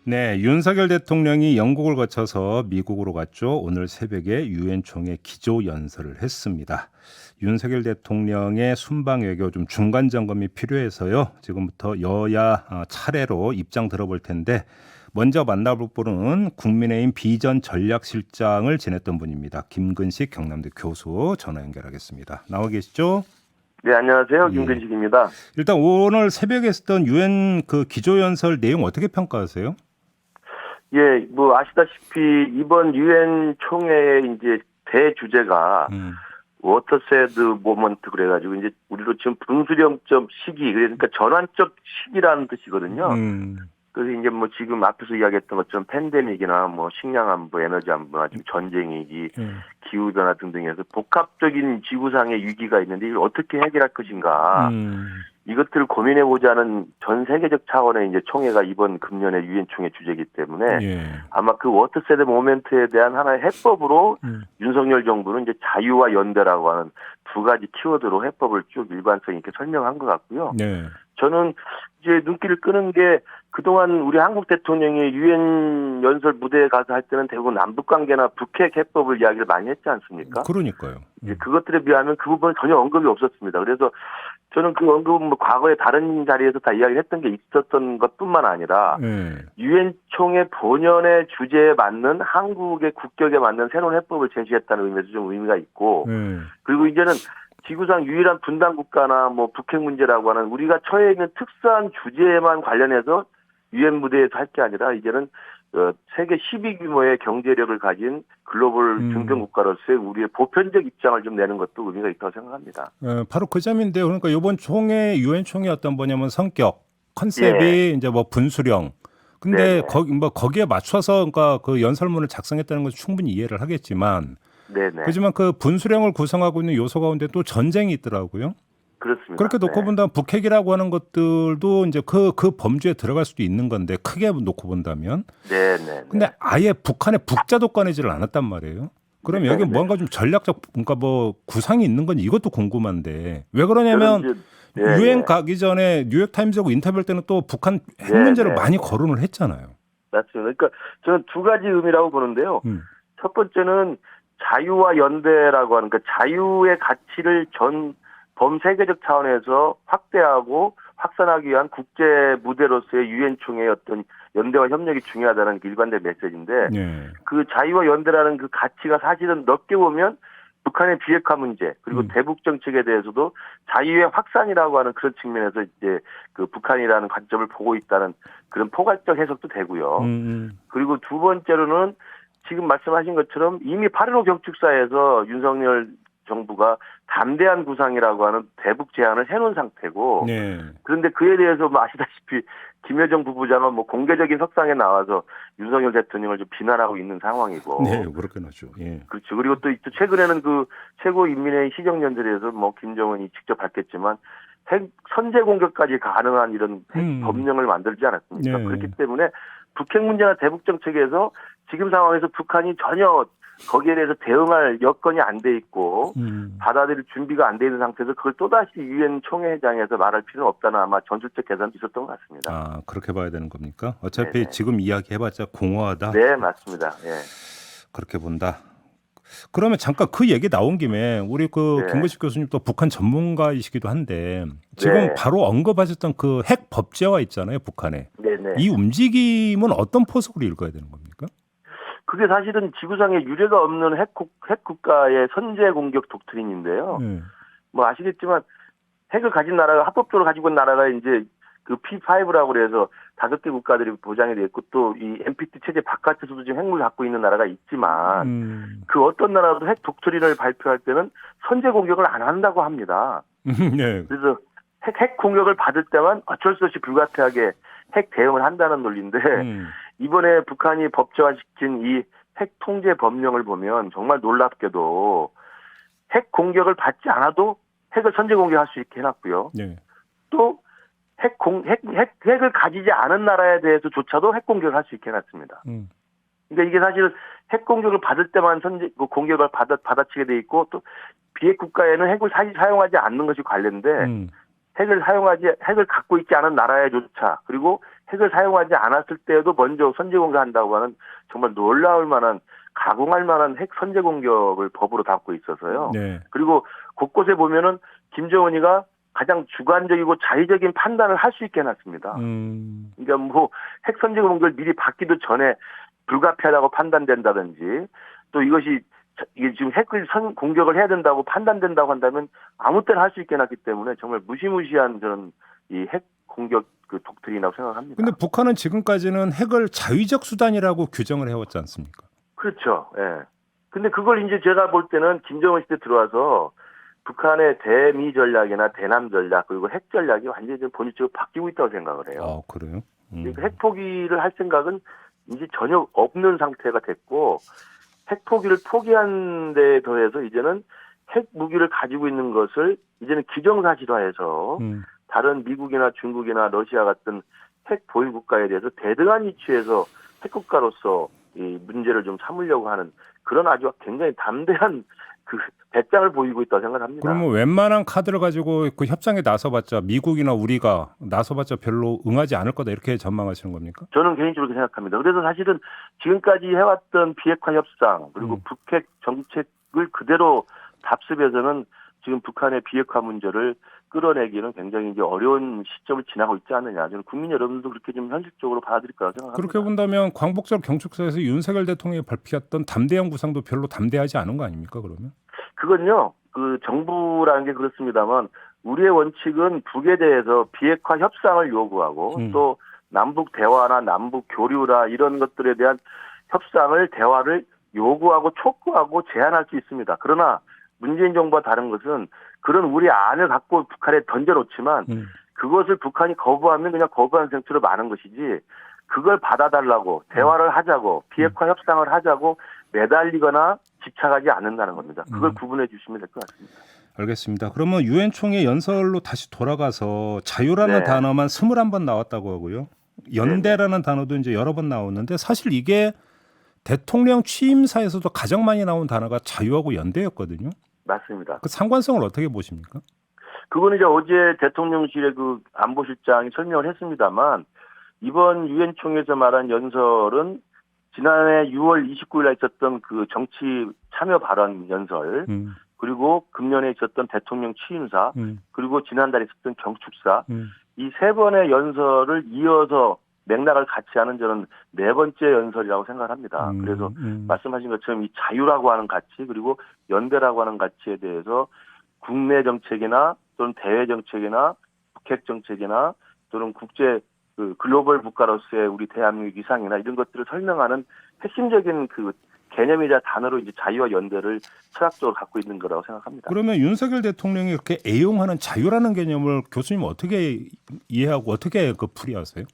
네, 윤석열 대통령이 영국을 거쳐서 미국으로 갔죠. 오늘 새벽에 유엔 총회 기조 연설을 했습니다. 윤석열 대통령의 순방 외교 좀 중간 점검이 필요해서요. 지금부터 여야 차례로 입장 들어볼 텐데 먼저 만나볼 분은 국민의힘 비전 전략실장을 지냈던 분입니다. 김근식 경남대 교수 전화 연결하겠습니다. 나와 계시죠? 네, 안녕하세요. 예. 김근식입니다. 일단 오늘 새벽에 했던 유엔 그 기조 연설 내용 어떻게 평가하세요? 예, 뭐 아시다시피 이번 유엔 총회의 이제 대주제가 음. 워터세드 모먼트 그래가지고 이제 우리로 지금 분수령적 시기 그러니까 전환적 시기라는 뜻이거든요. 음. 그래서 이제 뭐 지금 앞에서 이야기했던 것처럼 팬데믹이나 뭐 식량 안보, 에너지 안보나 지금 전쟁이기, 기후 변화 등등에서 복합적인 지구상의 위기가 있는데 이걸 어떻게 해결할 것인가. 이것들을 고민해보자는 전 세계적 차원의 이제 총회가 이번 금년의 유엔 총회 주제이기 때문에 예. 아마 그 워터세드 모멘트에 대한 하나의 해법으로 윤석열 정부는 이제 자유와 연대라고 하는 두 가지 키워드로 해법을 쭉 일관성 있게 설명한 것 같고요. 네. 저는 이제 눈길을 끄는 게 그동안 우리 한국 대통령이 유엔 연설 무대에 가서 할 때는 대부분 남북 관계나 북핵 해법을 이야기를 많이 했지 않습니까? 그러니까요. 이제 그것들에 비하면 그 부분은 전혀 언급이 없었습니다. 그래서 저는 그 언급은 뭐 과거에 다른 자리에서 다 이야기를 했던 게 있었던 것뿐만 아니라 유엔 총회 본연의 주제에 맞는 한국의 국격에 맞는 새로운 해법을 제시했다는 의미에서 좀 의미가 있고 그리고 이제는 지구상 유일한 분단 국가나 뭐 북핵 문제라고 하는 우리가 처해 있는 특수한 주제에만 관련해서 유엔 무대에서 할 게 아니라 이제는 세계 10위 규모의 경제력을 가진 글로벌 중견 국가로서의 우리의 보편적 입장을 좀 내는 것도 의미가 있다고 생각합니다. 바로 그 점인데요. 그러니까 이번 총회 유엔 총회 어떤 뭐냐면 성격 컨셉이 예. 이제 뭐 분수령. 근데 네네. 거기에 맞춰서 그러니까 그 연설문을 작성했다는 것은 충분히 이해를 하겠지만 네네. 그렇지만 그 분수령을 구성하고 있는 요소 가운데 또 전쟁이 있더라고요. 그렇습니다. 그렇게 놓고 네. 본다면 북핵이라고 하는 것들도 이제 그 범주에 들어갈 수도 있는 건데 크게 놓고 본다면. 네네. 근데 아예 북한에 북자도 꺼내지를 않았단 말이에요. 그럼 여기 뭔가 좀 전략적 뭔가 뭐 구상이 있는 건지 이것도 궁금한데 왜 그러냐면 유엔 가기 전에 뉴욕타임즈하고 인터뷰할 때는 또 북한 핵 문제를 많이 거론을 했잖아요. 맞습니다. 그러니까 저는 두 가지 의미라고 보는데요. 첫 번째는 자유와 연대라고 하는 그 자유의 가치를 전 범세계적 차원에서 확대하고 확산하기 위한 국제 무대로서의 유엔 총회의 어떤 연대와 협력이 중요하다는 일관된 메시지인데 그 자유와 연대라는 그 가치가 사실은 넓게 보면 북한의 비핵화 문제 그리고 대북 정책에 대해서도 자유의 확산이라고 하는 그런 측면에서 이제 그 북한이라는 관점을 보고 있다는 그런 포괄적 해석도 되고요. 그리고 두 번째로는 지금 말씀하신 것처럼 이미 8.15 경축사에서 윤석열 정부가 담대한 구상이라고 하는 대북 제안을 해놓은 상태고 그런데 그에 대해서 뭐 아시다시피 김여정 부부장은 뭐 공개적인 석상에 나와서 윤석열 대통령을 좀 비난하고 있는 상황이고. 네, 그렇긴 하죠. 예. 그렇죠. 그리고 또 최근에는 그 최고인민회의 시정연설에서 뭐 김정은이 직접 밝혔지만 핵 선제 공격까지 가능한 이런 핵 법령을 만들지 않았습니까? 그렇기 때문에 북핵 문제나 대북 정책에서 지금 상황에서 북한이 전혀 거기에 대해서 대응할 여건이 안 돼 있고 받아들일 준비가 안 돼 있는 상태에서 그걸 또다시 유엔 총회장에서 말할 필요는 없다는 아마 전술적 계산도 있었던 것 같습니다. 아, 그렇게 봐야 되는 겁니까? 어차피 지금 이야기해봤자 공허하다. 네, 맞습니다. 예. 그렇게 본다. 그러면 잠깐 그 얘기 나온 김에 우리 그 김근식 교수님 또 북한 전문가이시기도 한데 지금 바로 언급하셨던 그 핵 법제화 있잖아요, 북한에. 이 움직임은 어떤 포석으로 읽어야 되는 겁니까? 그게 사실은 지구상에 유례가 없는 핵 국가의 선제 공격 독트린인데요. 뭐 아시겠지만 핵을 가진 나라가 합법적으로 가지고 있는 나라가 이제 그 P5라고 그래서 5개 국가들이 보장이 돼 있고 또 이 NPT 체제 바깥에서도 지금 핵무기를 갖고 있는 나라가 있지만 그 어떤 나라도 핵 독트린을 발표할 때는 선제 공격을 안 한다고 합니다. 그래서 핵 공격을 받을 때만 어쩔 수 없이 불가피하게 핵 대응을 한다는 논리인데 이번에 북한이 법제화시킨 이 핵 통제 법령을 보면 정말 놀랍게도 핵 공격을 받지 않아도 핵을 선제 공격할 수 있게 해놨고요. 또 핵을 가지지 않은 나라에 대해서조차도 핵 공격을 할 수 있게 해놨습니다. 그러니까 이게 사실 핵 공격을 받을 때만 공격을 받아치게 돼 있고 또 비핵 국가에는 핵을 사용하지 않는 것이 관련돼 핵을 갖고 있지 않은 나라에조차 그리고 핵을 사용하지 않았을 때에도 먼저 선제 공격한다고 하는 정말 놀라울 만한 가공할 만한 핵 선제 공격을 법으로 담고 있어서요. 네. 그리고 곳곳에 보면은 김정은이가 가장 주관적이고 자의적인 판단을 할 수 있게 해놨습니다. 그러니까 뭐 핵 선제 공격을 미리 받기도 전에 불가피하다고 판단된다든지 또 이게 지금 핵을 공격을 해야 된다고 판단된다고 한다면 아무 때나 할 수 있게 해놨기 때문에 정말 무시무시한 저는 이 핵 공격 그 독트린이라고 생각합니다. 근데 북한은 지금까지는 핵을 자위적 수단이라고 규정을 해왔지 않습니까? 그렇죠. 예. 근데 그걸 이제 제가 볼 때는 김정은 시대 들어와서 북한의 대미 전략이나 대남 전략 그리고 핵 전략이 완전히 좀 본질적으로 바뀌고 있다고 생각을 해요. 그래요? 그러니까 핵 포기를 할 생각은 이제 전혀 없는 상태가 됐고 핵 포기를 포기한 데 더해서 이제는 핵 무기를 가지고 있는 것을 이제는 기정사실화해서 다른 미국이나 중국이나 러시아 같은 핵 보유 국가에 대해서 대등한 위치에서 핵 국가로서 이 문제를 좀 삼으려고 하는 그런 아주 굉장히 담대한 그 배짱을 보이고 있다고 생각합니다. 그러면 웬만한 카드를 가지고 그 협상에 나서봤자 미국이나 우리가 나서봤자 별로 응하지 않을 거다 이렇게 전망하시는 겁니까? 저는 개인적으로 그렇게 생각합니다. 그래서 사실은 지금까지 해왔던 비핵화 협상 그리고 북핵 정책을 그대로 답습해서는 지금 북한의 비핵화 문제를 끌어내기는 굉장히 이제 어려운 시점을 지나고 있지 않느냐. 저는 국민 여러분도 그렇게 좀 현실적으로 받아들일 거라고 생각합니다. 그렇게 본다면 광복절 경축사에서 윤석열 대통령이 발표했던 담대한 구상도 별로 담대하지 않은 거 아닙니까? 그러면? 그건요. 그 정부라는 게 그렇습니다만 우리의 원칙은 북에 대해서 비핵화 협상을 요구하고 또 남북 대화나 남북 교류나 이런 것들에 대한 협상을 대화를 요구하고 촉구하고 제안할 수 있습니다. 그러나 문재인 정부와 다른 것은 그런 우리 안을 갖고 북한에 던져놓지만 그것을 북한이 거부하면 그냥 거부한 셈치로 마는 것이지 그걸 받아달라고 대화를 하자고 비핵화 협상을 하자고 매달리거나 집착하지 않는다는 겁니다. 그걸 구분해 주시면 될 것 같습니다. 알겠습니다. 그러면 유엔 총회 연설로 다시 돌아가서 자유라는 네. 단어만 21번 나왔다고 하고요. 연대라는 단어도 이제 여러 번 나오는데 사실 이게 대통령 취임사에서도 가장 많이 나온 단어가 자유하고 연대였거든요. 맞습니다. 그 상관성을 어떻게 보십니까? 그건 이제 어제 대통령실의 그 안보실장이 설명을 했습니다만 이번 유엔 총회에서 말한 연설은 지난해 6월 29일 날 있었던 그 정치 참여 발언 연설 그리고 금년에 있었던 대통령 취임사 그리고 지난달에 있었던 경축사 이 세 번의 연설을 이어서 맥락을 같이 하는 저는 네 번째 연설이라고 생각합니다. 그래서 말씀하신 것처럼 이 자유라고 하는 가치 그리고 연대라고 하는 가치에 대해서 국내 정책이나 또는 대외 정책이나 북핵 정책이나 또는 국제 그 글로벌 국가로서의 우리 대한민국 위상이나 이런 것들을 설명하는 핵심적인 그 개념이자 단어로 이제 자유와 연대를 철학적으로 갖고 있는 거라고 생각합니다. 그러면 윤석열 대통령이 이렇게 애용하는 자유라는 개념을 교수님 어떻게 이해하고 어떻게 그 풀이하세요?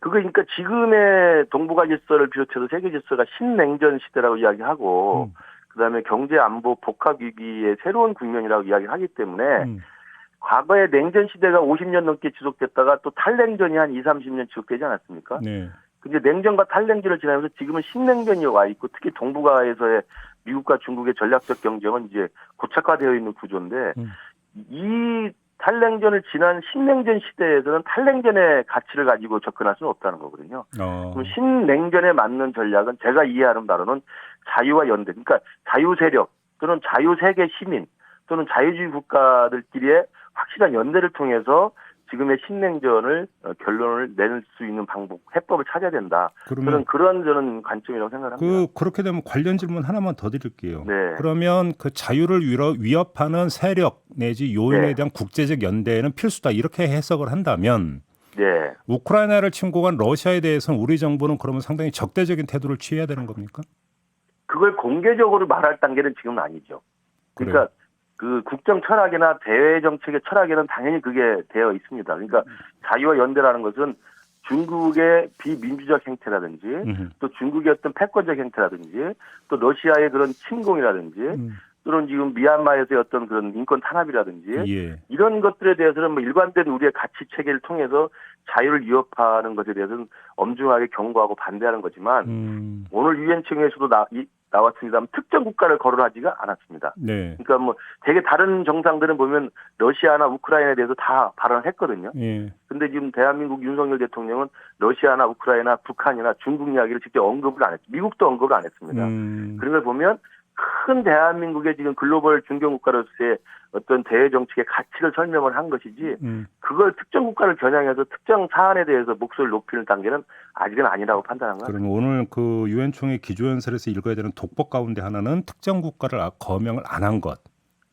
그러니까 지금의 동북아 질서를 비롯해서 세계 질서가 신냉전 시대라고 이야기하고 그다음에 경제 안보 복합 위기의 새로운 국면이라고 이야기하기 때문에 과거의 냉전 시대가 50년 넘게 지속됐다가 또 탈냉전이 한 20, 30년 지속되지 않았습니까? 네. 근데 냉전과 탈냉전을 지나면서 지금은 신냉전이 와 있고 특히 동북아에서의 미국과 중국의 전략적 경쟁은 이제 고착화되어 있는 구조인데 이 탈냉전을 지난 신냉전 시대에서는 탈냉전의 가치를 가지고 접근할 수는 없다는 거거든요. 그럼 신냉전에 맞는 전략은 제가 이해하는 바로는 자유와 연대, 그러니까 자유 세력 또는 자유 세계 시민 또는 자유주의 국가들끼리의 확실한 연대를 통해서 지금의 신냉전을 결론을 낼 수 있는 방법, 해법을 찾아야 된다. 저는 그런 관점이라고 생각합니다. 그렇게 되면 관련 질문 하나만 더 드릴게요. 네. 그러면 그 자유를 위협하는 세력 내지 요인에 대한 국제적 연대는 필수다 이렇게 해석을 한다면 네. 우크라이나를 침공한 러시아에 대해서는 우리 정부는 그러면 상당히 적대적인 태도를 취해야 되는 겁니까? 그걸 공개적으로 말할 단계는 지금은 아니죠. 그러니까 그래요? 그 국정 철학이나 대외 정책의 철학에는 당연히 그게 되어 있습니다. 그러니까 자유와 연대라는 것은 중국의 비민주적 행태라든지 또 중국의 어떤 패권적 행태라든지 또 러시아의 그런 침공이라든지 또는 지금 미얀마에서의 어떤 그런 인권 탄압이라든지 이런 것들에 대해서는 뭐 일관된 우리의 가치 체계를 통해서 자유를 위협하는 것에 대해서는 엄중하게 경고하고 반대하는 거지만 오늘 유엔 총회에서도 나왔습니다만 특정 국가를 거론하지가 않았습니다. 네. 그러니까 뭐 되게 다른 정상들은 보면 러시아나 우크라이나에 대해서 다 발언을 했거든요. 예. 근데 지금 대한민국 윤석열 대통령은 러시아나 우크라이나, 북한이나 중국 이야기를 직접 언급을 안 했습니다. 미국도 언급을 안 했습니다. 그런 걸 보면 큰 대한민국의 지금 글로벌 중견국가로서의 어떤 대외 정책의 가치를 설명을 한 것이지 그걸 특정 국가를 겨냥해서 특정 사안에 대해서 목소리를 높이는 단계는 아직은 아니라고 판단한 것 같습니다. 그러면 오늘 그 유엔 총회 기조연설에서 읽어야 되는 독보 가운데 하나는 특정 국가를 거명을 안 한 것.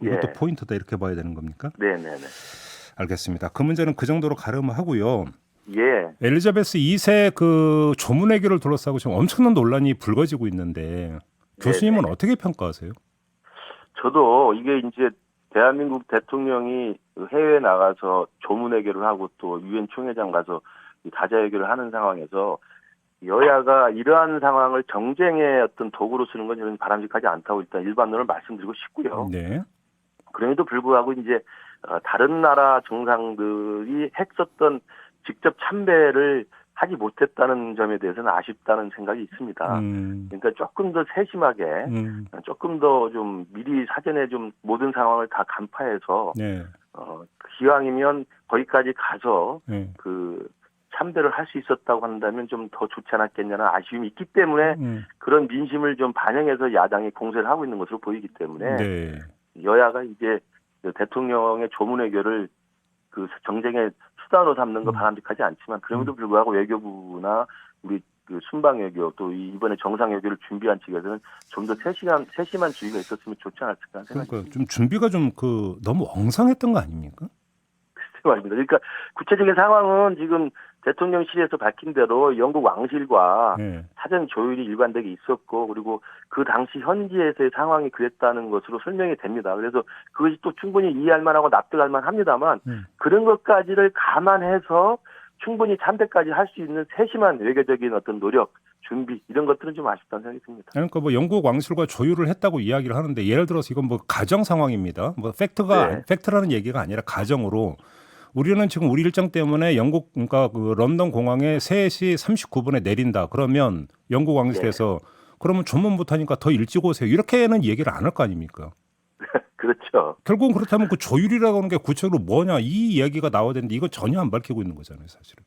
이것도 예. 포인트다 이렇게 봐야 되는 겁니까? 네네네. 알겠습니다. 그 문제는 그 정도로 가름하고요. 예. 엘리자베스 2세 그 조문외교를 둘러싸고 지금 엄청난 논란이 불거지고 있는데 교수님은 네네. 어떻게 평가하세요? 저도 이게 이제 대한민국 대통령이 해외에 나가서 조문회견을 하고 또 유엔 총회장 가서 다자회견을 하는 상황에서 여야가 이러한 상황을 정쟁의 어떤 도구로 쓰는 건 저는 바람직하지 않다고 일단 일반론을 말씀드리고 싶고요. 네. 그럼에도 불구하고 이제 다른 나라 정상들이 핵 썼던 직접 참배를 하지 못했다는 점에 대해서는 아쉽다는 생각이 있습니다. 그러니까 조금 더 세심하게, 조금 더 좀 미리 사전에 좀 모든 상황을 다 간파해서, 네. 기왕이면 거기까지 가서 네. 그 참배를 할 수 있었다고 한다면 좀 더 좋지 않았겠냐는 아쉬움이 있기 때문에 그런 민심을 좀 반영해서 야당이 공세를 하고 있는 것으로 보이기 때문에 네. 여야가 이제 대통령의 조문회교를 그 정쟁의 수단으로 삼는 거 바람직하지 않지만 그럼에도 불구하고 외교부나 우리 그 순방 외교 또 이번에 정상 외교를 준비한 측에서는 좀 더 세심한 주의가 있었으면 좋지 않았을까 생각합니다. 그러니까 좀 준비가 좀 너무 엉성했던 거 아닙니까? 말입니다. 그러니까 구체적인 상황은 지금 대통령실에서 밝힌 대로 영국 왕실과 네. 사전 조율이 일관되게 있었고 그리고 그 당시 현지에서의 상황이 그랬다는 것으로 설명이 됩니다. 그래서 그것이 또 충분히 이해할 만하고 납득할 만합니다만 그런 것까지를 감안해서 충분히 참배까지 할 수 있는 세심한 외교적인 어떤 노력, 준비 이런 것들은 좀 아쉽다는 생각이 듭니다. 그러니까 뭐 영국 왕실과 조율을 했다고 이야기를 하는데 예를 들어서 이건 뭐 가정 상황입니다. 뭐 네. 팩트라는 얘기가 아니라 가정으로 우리는 지금 우리 일정 때문에 영국 그러니까 그 런던 공항에 3시 39분에 내린다. 그러면 영국 왕실에서 그러면 조문 못하니까 더 일찍 오세요. 이렇게는 얘기를 안 할 거 아닙니까? 그렇죠. 결국은 그렇다면 그 조율이라고 하는 게 구체적으로 뭐냐 이 이야기가 나와야 되는데 이건 전혀 안 밝히고 있는 거잖아요, 사실은.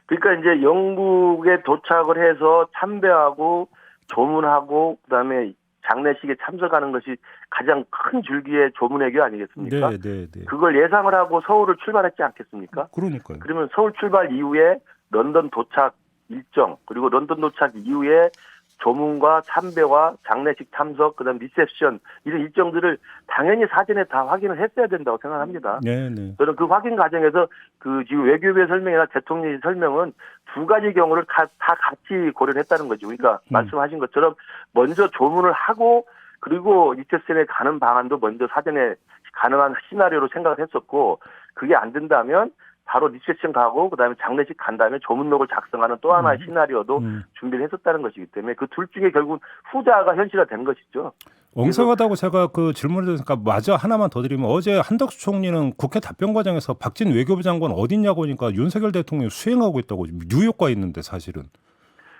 그러니까 이제 영국에 도착을 해서 참배하고 조문하고 그다음에 장례식에 참석하는 것이 가장 큰 줄기의 조문회교 아니겠습니까? 네. 그걸 예상을 하고 서울을 출발했지 않겠습니까? 그러니까요. 그러면 서울 출발 이후에 런던 도착 일정 그리고 런던 도착 이후에 조문과 참배와 장례식 참석 그다음 리셉션 이런 일정들을 당연히 사전에 다 확인을 했어야 된다고 생각합니다. 네. 저는 그 확인 과정에서 그 지금 외교부의 설명이나 대통령의 설명은 두 가지 경우를 다 같이 고려를 했다는 거죠. 그러니까 말씀하신 것처럼 먼저 조문을 하고 그리고 리셉션에 가는 방안도 먼저 사전에 가능한 시나리오로 생각을 했었고 그게 안 된다면 바로 리셉션 가고 그다음에 장례식 간 다음에 조문록을 작성하는 또 하나의 시나리오도 준비를 했었다는 것이기 때문에 그 둘 중에 결국 후자가 현실화된 것이죠. 엉성하다고 제가 그 질문을 드리니까 마저 하나만 더 드리면 어제 한덕수 총리는 국회 답변 과정에서 박진 외교부 장관 어딨냐고 하니까 윤석열 대통령이 수행하고 있다고 뉴욕가 있는데 사실은.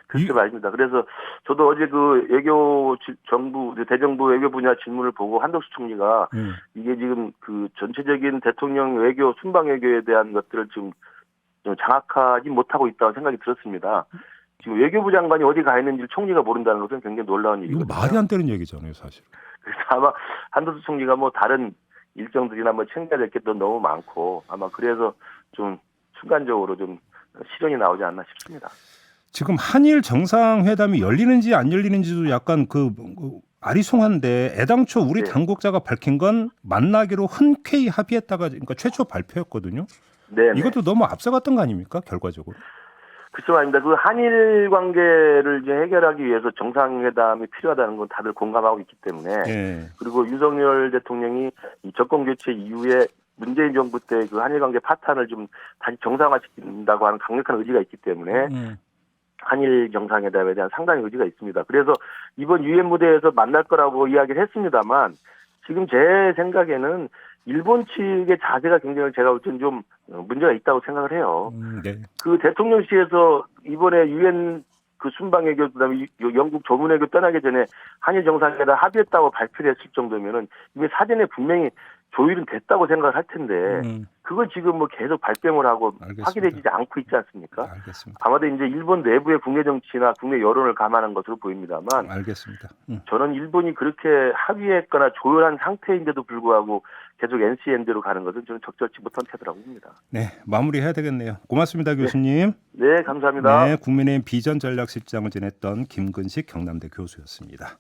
그렇게 말입니다. 그래서 저도 어제 그 외교 정부 대정부 외교 분야 질문을 보고 한덕수 총리가 이게 지금 그 전체적인 대통령 외교 순방 외교에 대한 것들을 지금 좀 장악하지 못하고 있다고 생각이 들었습니다. 지금 외교부 장관이 어디 가 있는지를 총리가 모른다는 것은 굉장히 놀라운 이거 일이거든요. 말이 안 되는 얘기잖아요, 사실. 그래서 아마 한덕수 총리가 뭐 다른 일정들이나 뭐 챙겨야 될 게 또 너무 많고 아마 그래서 좀 순간적으로 좀 실현이 나오지 않나 싶습니다. 지금 한일 정상회담이 열리는지 안 열리는지도 약간 아리송한데 애당초 우리 당국자가 밝힌 건 만나기로 흔쾌히 합의했다가 그러니까 최초 발표였거든요. 네. 이것도 너무 앞서갔던 거 아닙니까? 결과적으로. 그렇죠, 말입니다. 그 한일 관계를 이제 해결하기 위해서 정상회담이 필요하다는 건 다들 공감하고 있기 때문에 그리고 윤석열 대통령이 이 정권 교체 이후에 문재인 정부 때 그 한일 관계 파탄을 좀 다시 정상화시킨다고 하는 강력한 의지가 있기 때문에 한일 정상회담에 대한 상당히 의지가 있습니다. 그래서 이번 유엔 무대에서 만날 거라고 이야기를 했습니다만 지금 제 생각에는 일본 측의 자세가 굉장히 제가 볼 때는 좀 문제가 있다고 생각을 해요. 그 대통령실에서 이번에 유엔 그 순방 외교 그다음에 영국 조문 외교 떠나기 전에 한일 정상회담 합의했다고 발표를 했을 정도면은 이미 사전에 분명히 조율은 됐다고 생각을 할 텐데 그걸 지금 뭐 계속 발뺌을 하고 알겠습니다. 확인해지지 않고 있지 않습니까? 알겠습니다. 아마도 이제 일본 내부의 국내 정치나 국내 여론을 감안한 것으로 보입니다만 알겠습니다. 저는 일본이 그렇게 합의했거나 조율한 상태인데도 불구하고 계속 NCN대로 가는 것은 저는 적절치 못한 태도라고 봅니다. 네, 마무리해야 되겠네요. 고맙습니다, 교수님. 네, 감사합니다. 네, 국민의힘 비전전략실장을 지냈던 김근식 경남대 교수였습니다.